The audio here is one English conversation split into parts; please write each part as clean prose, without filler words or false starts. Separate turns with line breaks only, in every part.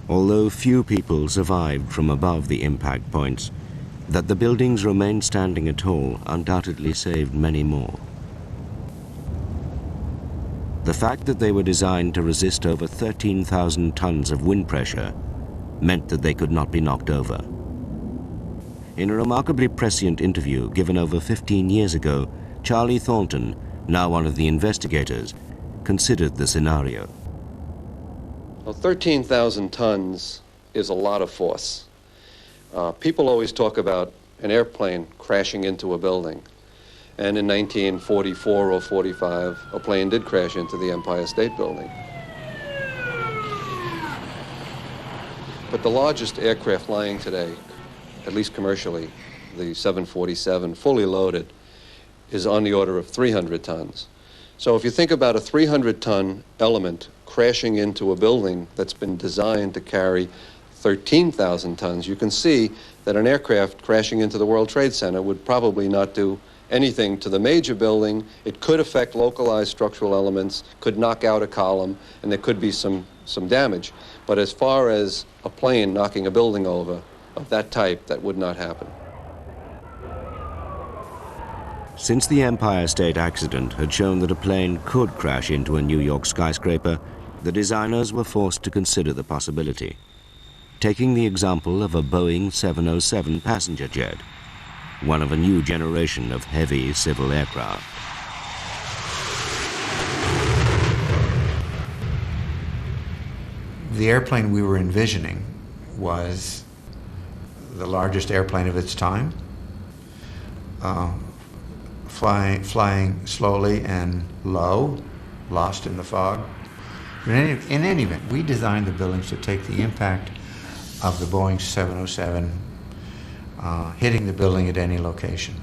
although few people survived from above the impact points, that the buildings remained standing at all undoubtedly saved many more. The fact that they were designed to resist over 13,000 tons of wind pressure meant that they could not be knocked over. In a remarkably prescient interview given over 15 years ago, Charlie Thornton, now one of the investigators, considered the scenario.
Well, 13,000 tons is a lot of force. People always talk about an airplane crashing into a building. And in 1944 or 45, a plane did crash into the Empire State Building. But the largest aircraft flying today, at least commercially, the 747, fully loaded, is on the order of 300 tons. So if you think about a 300-ton element crashing into a building that's been designed to carry 13,000 tons, you can see that an aircraft crashing into the World Trade Center would probably not do anything to the major building. It could affect localized structural elements, could knock out a column, and there could be some damage. But as far as a plane knocking a building over of that type, that would not happen.
Since the Empire State accident had shown that a plane could crash into a New York skyscraper, the designers were forced to consider the possibility, taking the example of a Boeing 707 passenger jet, one of a new generation of heavy civil aircraft.
The airplane we were envisioning was the largest airplane of its time, flying slowly and low, lost in the fog. In any event, we designed the buildings to take the impact of the Boeing 707 hitting the building at any location.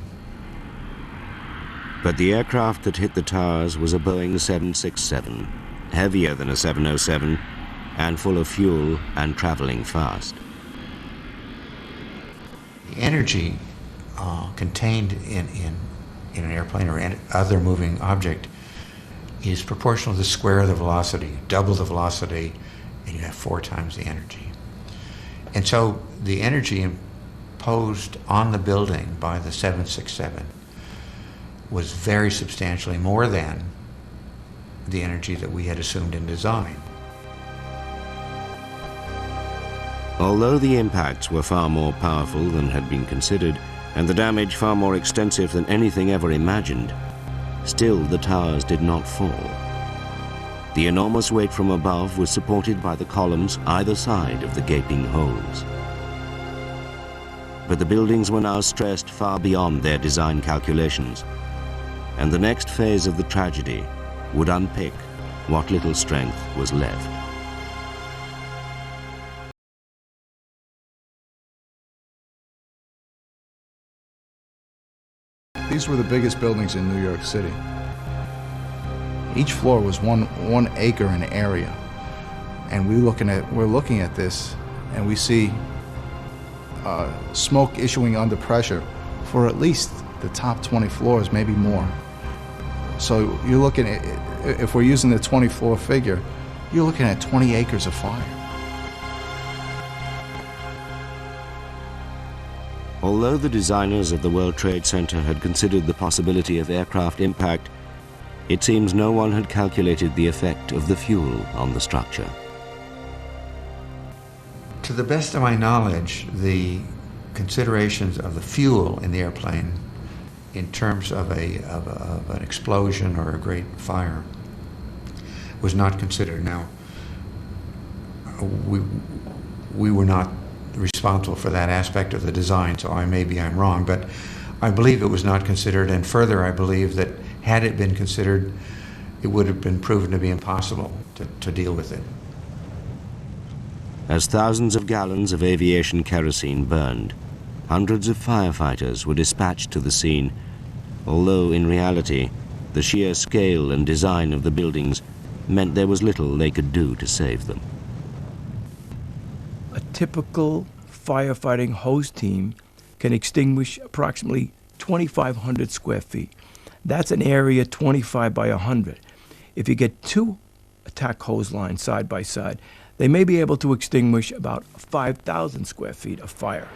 But the aircraft that hit the towers was a Boeing 767, heavier than a 707, and full of fuel and traveling fast.
The energy contained in an airplane or any other moving object is proportional to the square of the velocity. Double the velocity, and you have 4 times the energy. And so the energy imposed on the building by the 767 was very substantially more than the energy that we had assumed in design.
Although the impacts were far more powerful than had been considered, and the damage far more extensive than anything ever imagined, still the towers did not fall. The enormous weight from above was supported by the columns either side of the gaping holes. But the buildings were now stressed far beyond their design calculations, and the next phase of the tragedy would unpick what little strength was left.
These were the biggest buildings in New York City. Each floor was one acre in area, and we're looking at this, and we see smoke issuing under pressure for at least the top 20 floors, maybe more. So you're looking at, if we're using the 20-floor figure, you're looking at 20 acres of fire.
Although the designers of the World Trade Center had considered the possibility of aircraft impact, it seems no one had calculated the effect of the fuel on the structure.
To the best of my knowledge, the considerations of the fuel in the airplane in terms of an explosion or a great fire was not considered. Now, we were not responsible for that aspect of the design, so I'm wrong, but I believe it was not considered, and further I believe that had it been considered, it would have been proven to be impossible to deal with it.
As thousands of gallons of aviation kerosene burned, hundreds of firefighters were dispatched to the scene, although in reality, the sheer scale and design of the buildings meant there was little they could do to save them.
A typical firefighting hose team can extinguish approximately 2,500 square feet. That's an area 25 by 100. If you get 2 attack hose lines side by side, They may be able to extinguish about 5,000 square feet of fire.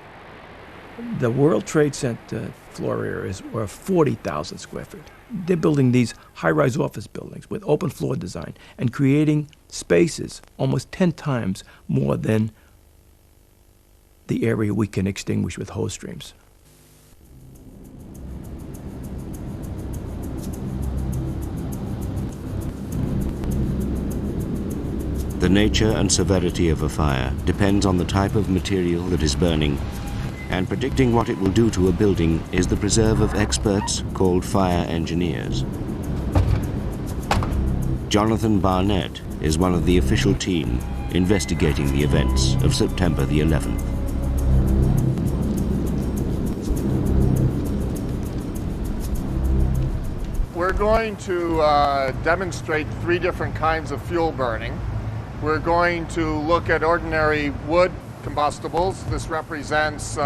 The World Trade Center floor areas were 40,000 square feet. They're building these high-rise office buildings with open floor design and creating spaces almost 10 times more than the area we can extinguish with hose streams.
The nature and severity of a fire depends on the type of material that is burning, and predicting what it will do to a building is the preserve of experts called fire engineers. Jonathan Barnett is one of the official team investigating the events of September the 11th.
We're going to demonstrate 3 different kinds of fuel burning. We're going to look at ordinary wood combustibles. This represents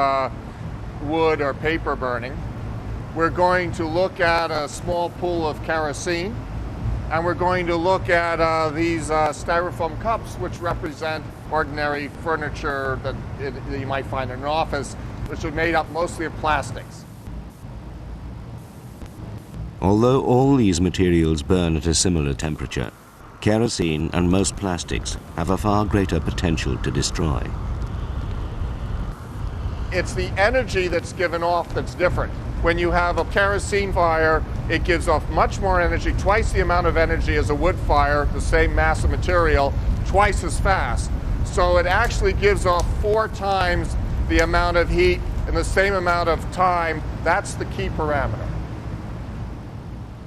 wood or paper burning. We're going to look at a small pool of kerosene, and we're going to look at these styrofoam cups, which represent ordinary furniture that you might find in an office, which are made up mostly of plastics.
Although all these materials burn at a similar temperature, kerosene and most plastics have a far greater potential to destroy.
It's the energy that's given off that's different. When you have a kerosene fire, it gives off much more energy, twice the amount of energy as a wood fire, the same mass of material, twice as fast. So it actually gives off 4 times the amount of heat in the same amount of time. That's the key parameter.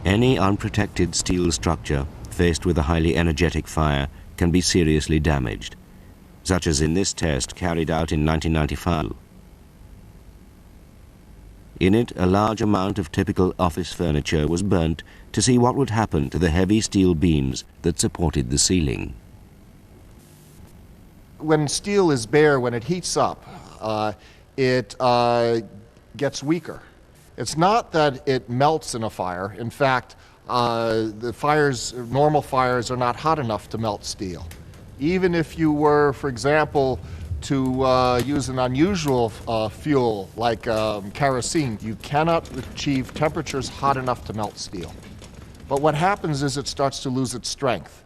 Any unprotected steel structure faced with a highly energetic fire can be seriously damaged, such as in this test carried out in 1995. In it, a large amount of typical office furniture was burnt to see what would happen to the heavy steel beams that supported the ceiling.
When steel is bare, when it heats up, it gets weaker. It's not that it melts in a fire. In fact, normal fires are not hot enough to melt steel. Even if you were, for example, to use an unusual fuel like kerosene, you cannot achieve temperatures hot enough to melt steel. But what happens is it starts to lose its strength.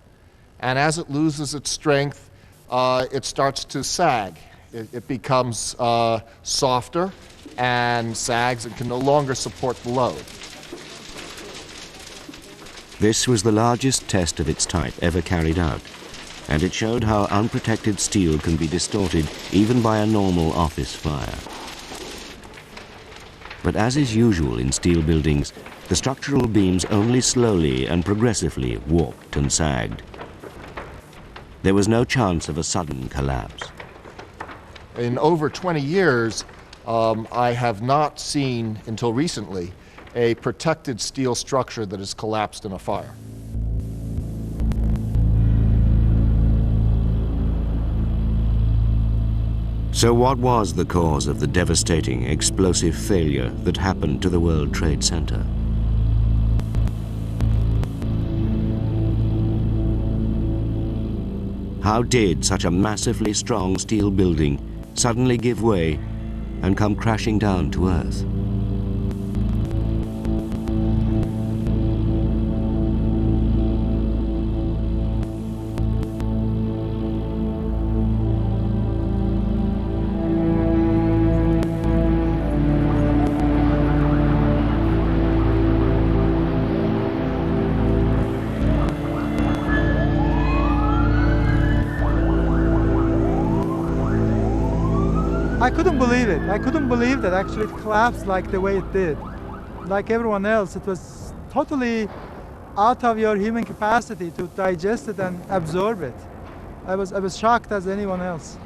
And as it loses its strength, it starts to sag. It becomes softer and sags and can no longer support the load.
This was the largest test of its type ever carried out, and it showed how unprotected steel can be distorted even by a normal office fire. But as is usual in steel buildings, the structural beams only slowly and progressively warped and sagged. There was no chance of a sudden collapse.
In over 20 years, I have not seen, until recently, a protected steel structure that has collapsed in a fire.
So what was the cause of the devastating explosive failure that happened to the World Trade Center? How did such a massively strong steel building suddenly give way and come crashing down to Earth?
I couldn't believe it. I couldn't believe that actually it collapsed like the way it did. Like everyone else, it was totally out of your human capacity to digest it and absorb it. I was shocked as anyone else.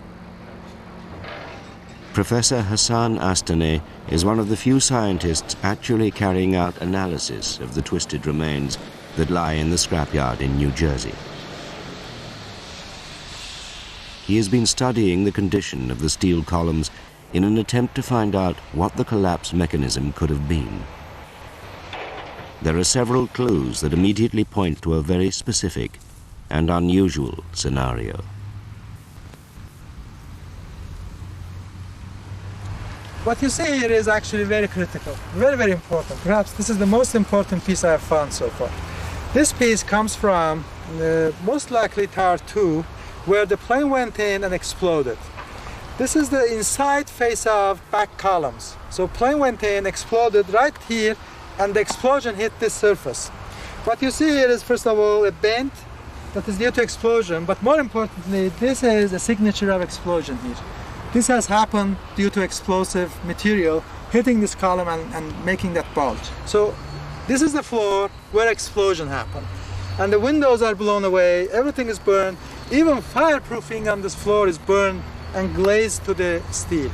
Professor Hassan Astane is one of the few scientists actually carrying out analysis of the twisted remains that lie in the scrapyard in New Jersey. He has been studying the condition of the steel columns in an attempt to find out what the collapse mechanism could have been. There are several clues that immediately point to a very specific and unusual scenario.
What you see here is actually very critical, very, very important. Perhaps this is the most important piece I have found so far. This piece comes from most likely Tower 2, where the plane went in and exploded. This is the inside face of back columns. So plane went in, exploded right here, and the explosion hit this surface. What you see here is, first of all, a bend that is due to explosion, but more importantly, this is a signature of explosion here. This has happened due to explosive material hitting this column and making that bulge. So this is the floor where explosion happened. And the windows are blown away, everything is burned, even fireproofing on this floor is burned and glazed to the steel.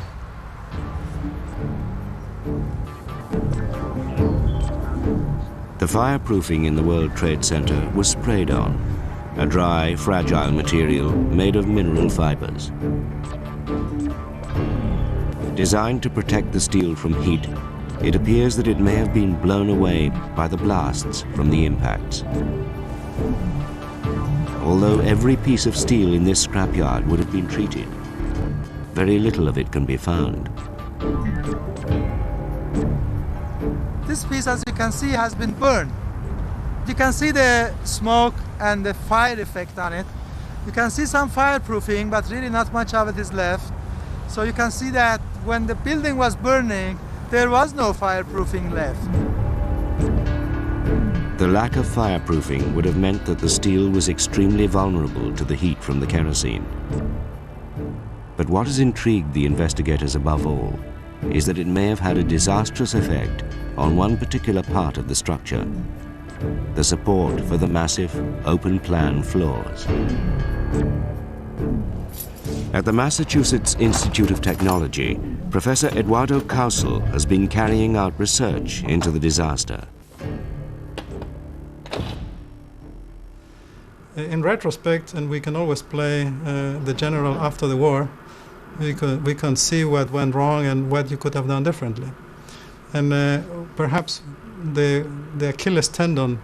The fireproofing in the World Trade Center was sprayed on, a dry, fragile material made of mineral fibers. Designed to protect the steel from heat, it appears that it may have been blown away by the blasts from the impacts. Although every piece of steel in this scrapyard would have been treated, very little of it can be found.
This piece, as you can see, has been burned. You can see the smoke and the fire effect on it. You can see some fireproofing, but really not much of it is left. So you can see that when the building was burning, there was no fireproofing left.
The lack of fireproofing would have meant that the steel was extremely vulnerable to the heat from the kerosene. But what has intrigued the investigators above all is that it may have had a disastrous effect on one particular part of the structure, the support for the massive open-plan floors. At the Massachusetts Institute of Technology, Professor Eduardo Causel has been carrying out research into the disaster.
In retrospect, and we can always play the general after the war, we can see what went wrong and what you could have done differently. And perhaps the Achilles tendon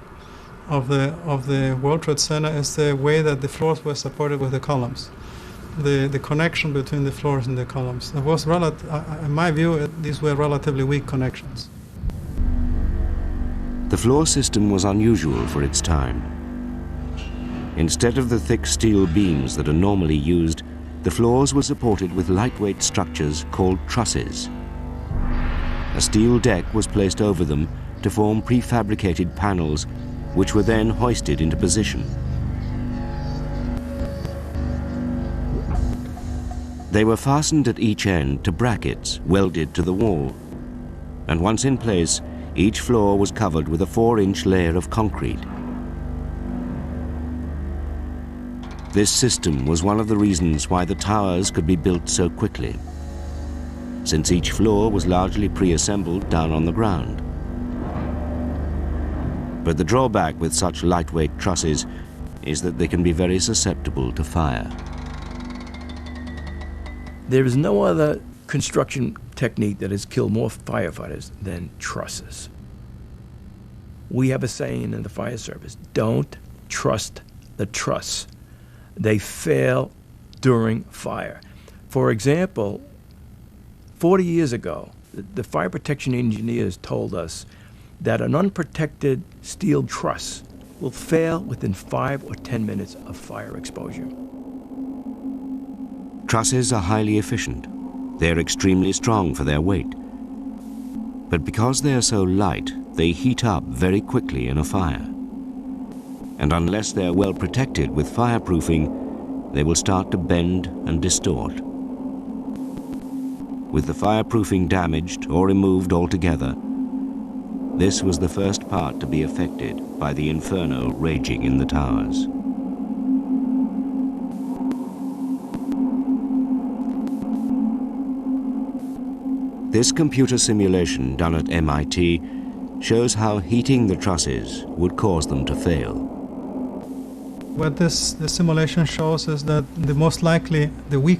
of the World Trade Center is the way that the floors were supported with the columns. The connection between the floors and the columns. It was in my view, these were relatively weak connections.
The floor system was unusual for its time. Instead of the thick steel beams that are normally used, the floors were supported with lightweight structures called trusses. A steel deck was placed over them to form prefabricated panels, which were then hoisted into position. They were fastened at each end to brackets welded to the wall, and once in place, each floor was covered with a 4-inch layer of concrete. This system was one of the reasons why the towers could be built so quickly, since each floor was largely pre-assembled down on the ground. But the drawback with such lightweight trusses is that they can be very susceptible to fire.
There is no other construction technique that has killed more firefighters than trusses. We have a saying in the fire service, don't trust the truss. They fail during fire. For example, 40 years ago, the fire protection engineers told us that an unprotected steel truss will fail within 5 or 10 minutes of fire exposure.
Trusses are highly efficient. They're extremely strong for their weight. But because they are so light, they heat up very quickly in a fire. And unless they're well protected with fireproofing, they will start to bend and distort. With the fireproofing damaged or removed altogether, this was the first part to be affected by the inferno raging in the towers. This computer simulation done at MIT shows how heating the trusses would cause them to fail.
What the simulation shows is that the most likely, the weak